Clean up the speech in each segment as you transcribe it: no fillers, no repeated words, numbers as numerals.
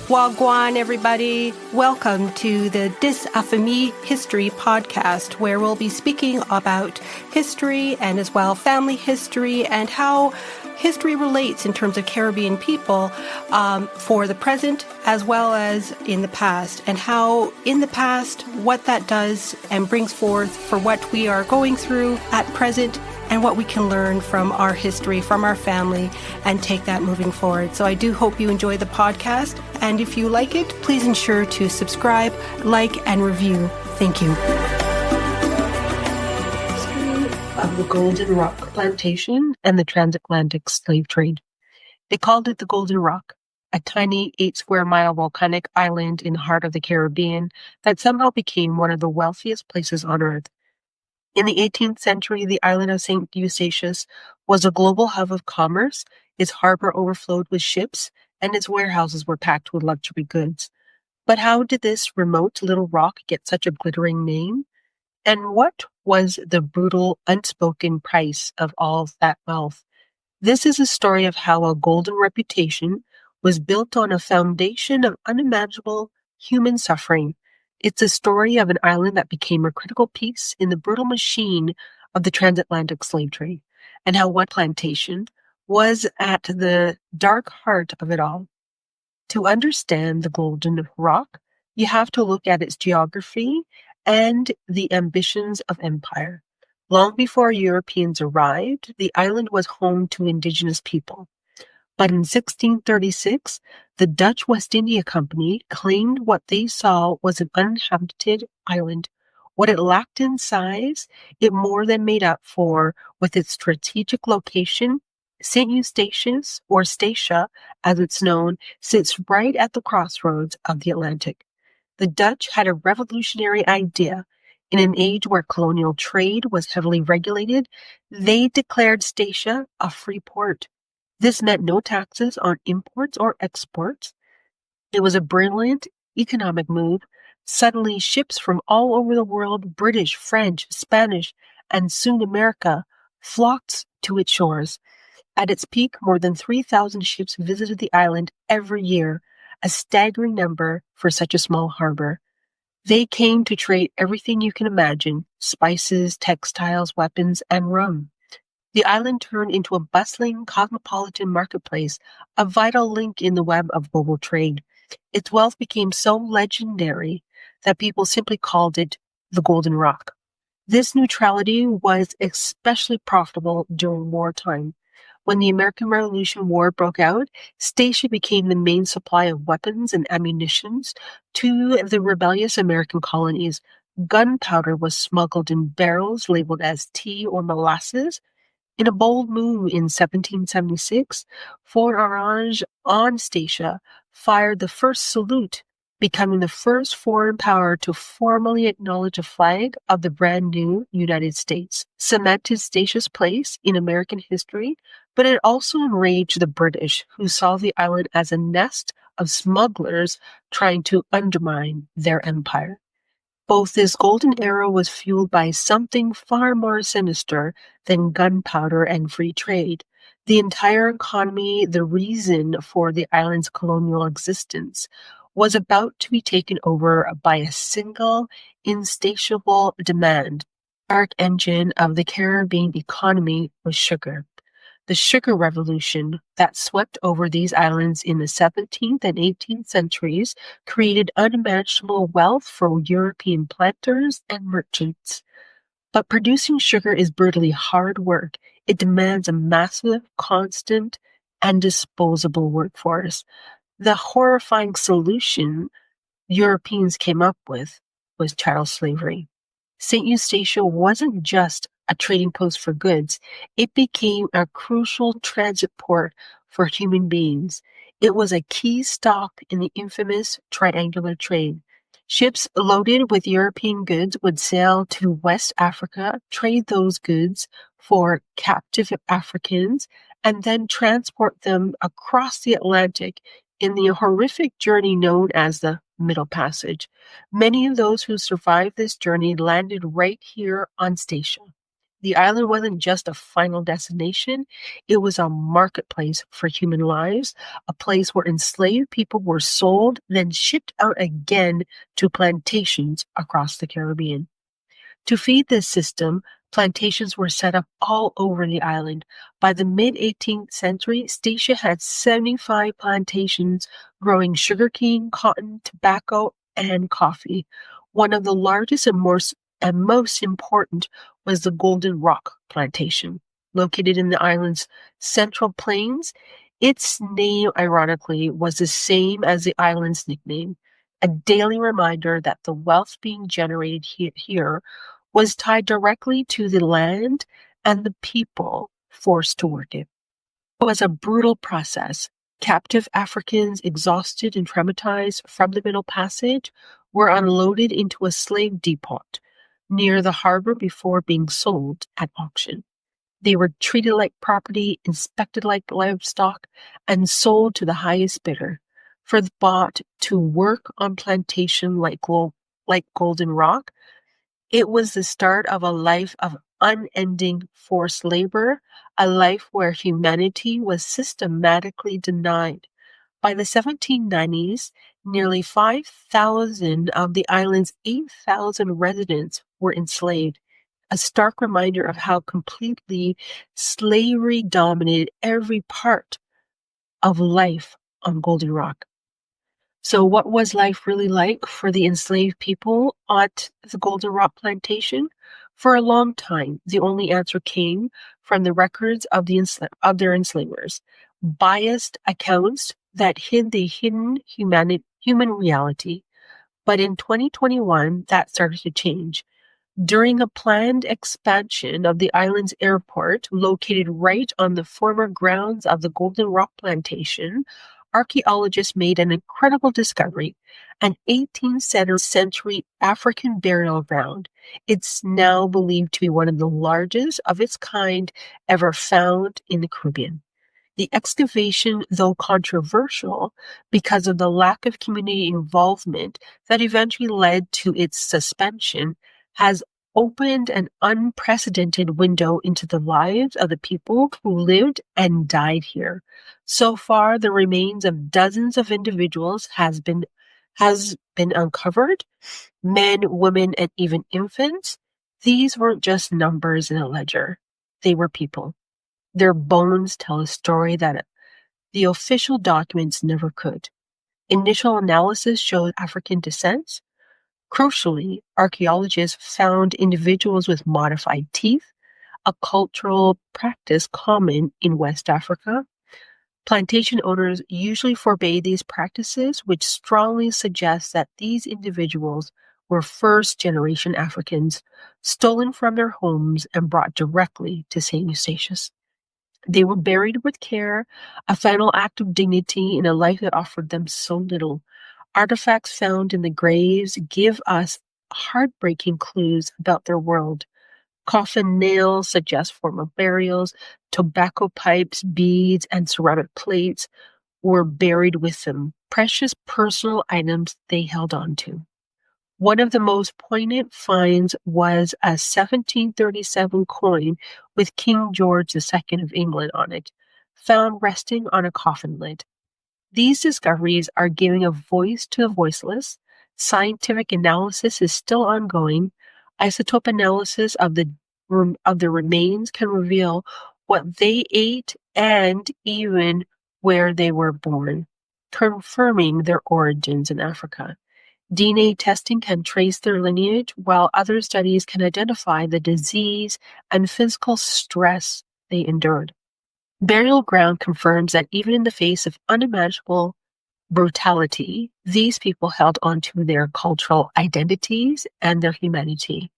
Wagwan, everybody. Welcome to the Dis Affamie History podcast, where we'll be speaking about history and as well family history and how history relates in terms of Caribbean people for the present as well as in the past, and how in the past, what that does and brings forth for what we are going through at present and what we can learn from our history, from our family, and take that moving forward. So I do hope you enjoy the podcast. And if you like it, please ensure to subscribe, like, and review. Thank you. Of the Golden Rock Plantation and the transatlantic slave trade. They called it the Golden Rock, a tiny 8-square-mile volcanic island in the heart of the Caribbean that somehow became one of the wealthiest places on Earth. In the 18th century, the island of St. Eustatius was a global hub of commerce. Its harbor overflowed with ships, and its warehouses were packed with luxury goods. But how did this remote little rock get such a glittering name? And what was the brutal, unspoken price of all that wealth? This is a story of how a golden reputation was built on a foundation of unimaginable human suffering. It's a story of an island that became a critical piece in the brutal machine of the transatlantic slave trade, and how one plantation was at the dark heart of it all. To understand the Golden Rock, you have to look at its geography and the ambitions of empire. Long before Europeans arrived, the island was home to indigenous people. But in 1636, the Dutch West India Company claimed what they saw was an uninhabited island. What it lacked in size, it more than made up for with its strategic location. St. Eustatius, or Statia, as it's known, sits right at the crossroads of the Atlantic. The Dutch had a revolutionary idea. In an age where colonial trade was heavily regulated, they declared Statia a free port. This meant no taxes on imports or exports. It was a brilliant economic move. Suddenly, ships from all over the world, British, French, Spanish, and soon America, flocked to its shores. At its peak, more than 3,000 ships visited the island every year, a staggering number for such a small harbor. They came to trade everything you can imagine: spices, textiles, weapons, and rum. The island turned into a bustling, cosmopolitan marketplace, a vital link in the web of global trade. Its wealth became so legendary that people simply called it the Golden Rock. This neutrality was especially profitable during wartime. When the American Revolution War broke out, Statia became the main supply of weapons and ammunition to the rebellious American colonies. Gunpowder was smuggled in barrels labeled as tea or molasses. In a bold move in 1776, Fort Orange on Statia fired the first salute, becoming the first foreign power to formally acknowledge a flag of the brand new United States, cemented Statia's place in American history, but it also enraged the British, who saw the island as a nest of smugglers trying to undermine their empire. Both this golden era was fueled by something far more sinister than gunpowder and free trade. The entire economy, the reason for the island's colonial existence, was about to be taken over by a single, insatiable demand. The arc engine of the Caribbean economy was sugar. The sugar revolution that swept over these islands in the 17th and 18th centuries created unimaginable wealth for European planters and merchants. But producing sugar is brutally hard work. It demands a massive, constant, and disposable workforce. The horrifying solution Europeans came up with was chattel slavery. St. Eustatius wasn't just a trading post for goods. It became a crucial transit port for human beings. It was a key stop in the infamous triangular trade. Ships loaded with European goods would sail to West Africa, trade those goods for captive Africans, and then transport them across the Atlantic in the horrific journey known as the Middle Passage. Many of those who survived this journey landed right here on Statia. The island wasn't just a final destination, it was a marketplace for human lives, a place where enslaved people were sold, then shipped out again to plantations across the Caribbean. To feed this system, plantations were set up all over the island. By the mid-18th century, Statia had 75 plantations growing sugarcane, cotton, tobacco, and coffee. One of the largest and most important was the Golden Rock Plantation, located in the island's central plains. Its name, ironically, was the same as the island's nickname, a daily reminder that the wealth being generated here was tied directly to the land and the people forced to work it. It was a brutal process. Captive Africans, exhausted and traumatized from the Middle Passage, were unloaded into a slave depot near the harbor before being sold at auction. They were treated like property, inspected like livestock, and sold to the highest bidder. For the bought to work on plantation like Golden Rock, it was the start of a life of unending forced labor, a life where humanity was systematically denied. By the 1790s, nearly 5,000 of the island's 8,000 residents were enslaved, a stark reminder of how completely slavery dominated every part of life on Golden Rock. So what was life really like for the enslaved people at the Golden Rock Plantation? For a long time, the only answer came from the records of their enslavers, biased accounts that hid the hidden human reality. But in 2021, that started to change. During a planned expansion of the island's airport, located right on the former grounds of the Golden Rock Plantation, archaeologists made an incredible discovery, an 18th century African burial ground. It's now believed to be one of the largest of its kind ever found in the Caribbean. The excavation, though controversial because of the lack of community involvement that eventually led to its suspension, has opened an unprecedented window into the lives of the people who lived and died here. So far, the remains of dozens of individuals has been uncovered, men, women, and even infants. These weren't just numbers in a ledger. They were people. Their bones tell a story that the official documents never could. Initial analysis showed African descent. Crucially, archaeologists found individuals with modified teeth, a cultural practice common in West Africa. Plantation owners usually forbade these practices, which strongly suggests that these individuals were first-generation Africans, stolen from their homes and brought directly to St. Eustatius. They were buried with care, a final act of dignity in a life that offered them so little. Artifacts found in the graves give us heartbreaking clues about their world. Coffin nails suggest former burials, tobacco pipes, beads, and ceramic plates were buried with them, precious personal items they held on to. One of the most poignant finds was a 1737 coin with King George II of England on it, found resting on a coffin lid. These discoveries are giving a voice to the voiceless. Scientific analysis is still ongoing. Isotope analysis of the remains can reveal what they ate and even where they were born, confirming their origins in Africa. DNA testing can trace their lineage, while other studies can identify the disease and physical stress they endured. Burial ground confirms that even in the face of unimaginable brutality, these people held onto their cultural identities and their humanity.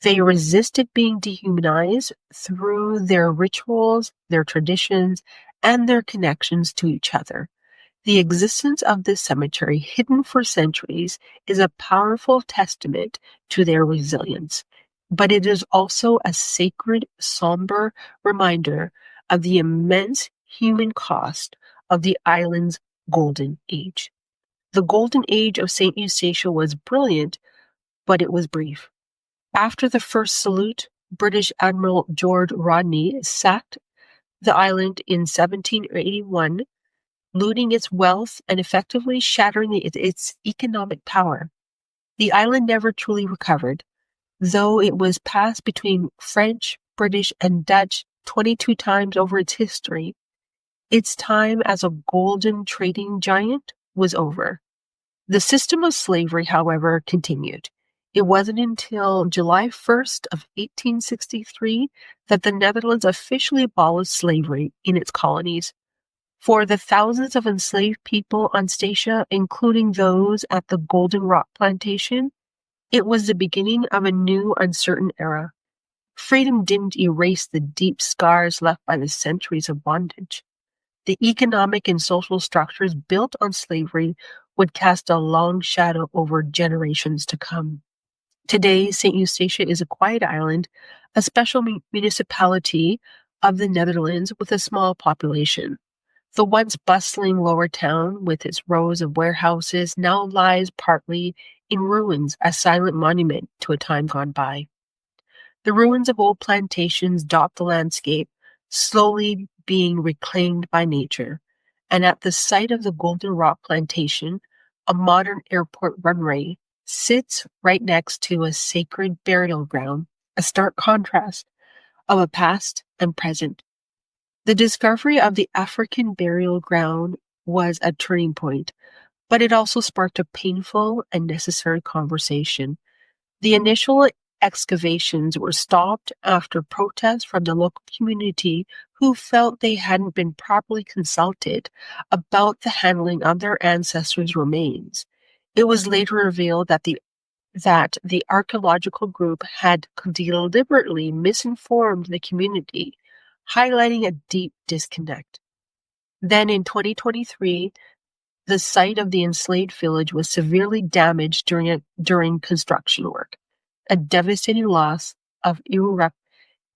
They resisted being dehumanized through their rituals, their traditions, and their connections to each other. The existence of this cemetery, hidden for centuries, is a powerful testament to their resilience. But it is also a sacred, somber reminder of the immense human cost of the island's golden age. The golden age of St. Eustatia was brilliant, but it was brief. After the first salute, British Admiral George Rodney sacked the island in 1781, looting its wealth and effectively shattering its economic power. The island never truly recovered, though it was passed between French, British, and Dutch 22 times over its history. Its time as a golden trading giant was over. The system of slavery, however, continued. It wasn't until July 1st of 1863 that the Netherlands officially abolished slavery in its colonies. For the thousands of enslaved people on Statia, including those at the Golden Rock Plantation, it was the beginning of a new uncertain era. Freedom didn't erase the deep scars left by the centuries of bondage. The economic and social structures built on slavery would cast a long shadow over generations to come. Today, St. Eustatius is a quiet island, a special municipality of the Netherlands with a small population. The once bustling lower town, with its rows of warehouses, now lies partly in ruins, a silent monument to a time gone by. The ruins of old plantations dot the landscape, slowly being reclaimed by nature, and at the site of the Golden Rock Plantation, a modern airport runway sits right next to a sacred burial ground, a stark contrast of a past and present. The discovery of the African burial ground was a turning point, but it also sparked a painful and necessary conversation. The initial excavations were stopped after protests from the local community who felt they hadn't been properly consulted about the handling of their ancestors' remains. It was later revealed that the archaeological group had deliberately misinformed the community, highlighting a deep disconnect. Then in 2023, the site of the enslaved village was severely damaged during construction work, a devastating loss of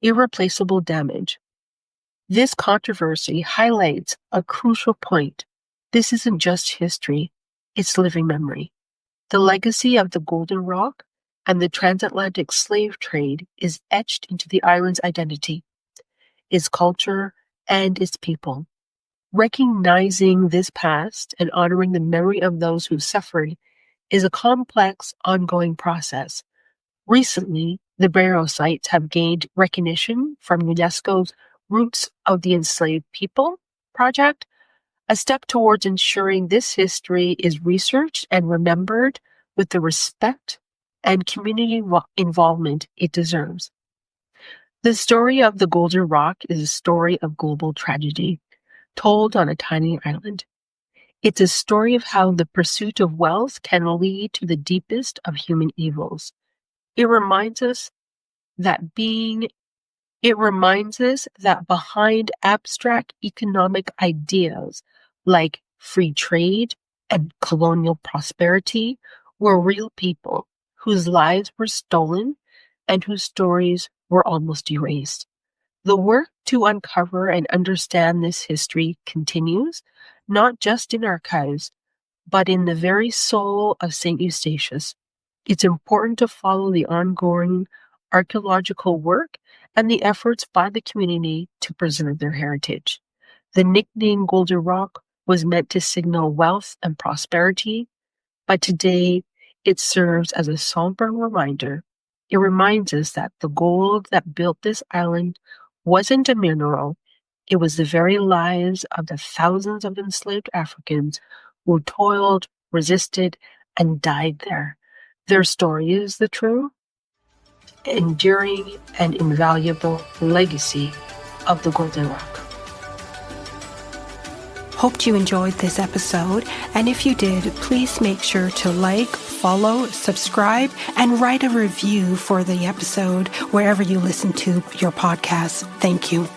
irreplaceable damage. This controversy highlights a crucial point. This isn't just history, it's living memory. The legacy of the Golden Rock and the transatlantic slave trade is etched into the island's identity, its culture, and its people. Recognizing this past and honoring the memory of those who suffered is a complex, ongoing process. Recently, the burial sites have gained recognition from UNESCO's Roots of the Enslaved People project, a step towards ensuring this history is researched and remembered with the respect and community involvement it deserves. The story of the Golden Rock is a story of global tragedy, told on a tiny island. It's a story of how the pursuit of wealth can lead to the deepest of human evils. It reminds us that behind abstract economic ideas like free trade and colonial prosperity were real people whose lives were stolen and whose stories were almost erased. The work to uncover and understand this history continues, not just in archives, but in the very soul of St. Eustatius. It's important to follow the ongoing archaeological work and the efforts by the community to preserve their heritage. The nickname Golden Rock was meant to signal wealth and prosperity, but today it serves as a somber reminder. It reminds us that the gold that built this island wasn't a mineral, it was the very lives of the thousands of enslaved Africans who toiled, resisted, and died there. Their story is the true, enduring, and invaluable legacy of the Golden Rock. Hoped you enjoyed this episode, and if you did, please make sure to like, follow, subscribe, and write a review for the episode wherever you listen to your podcast. Thank you.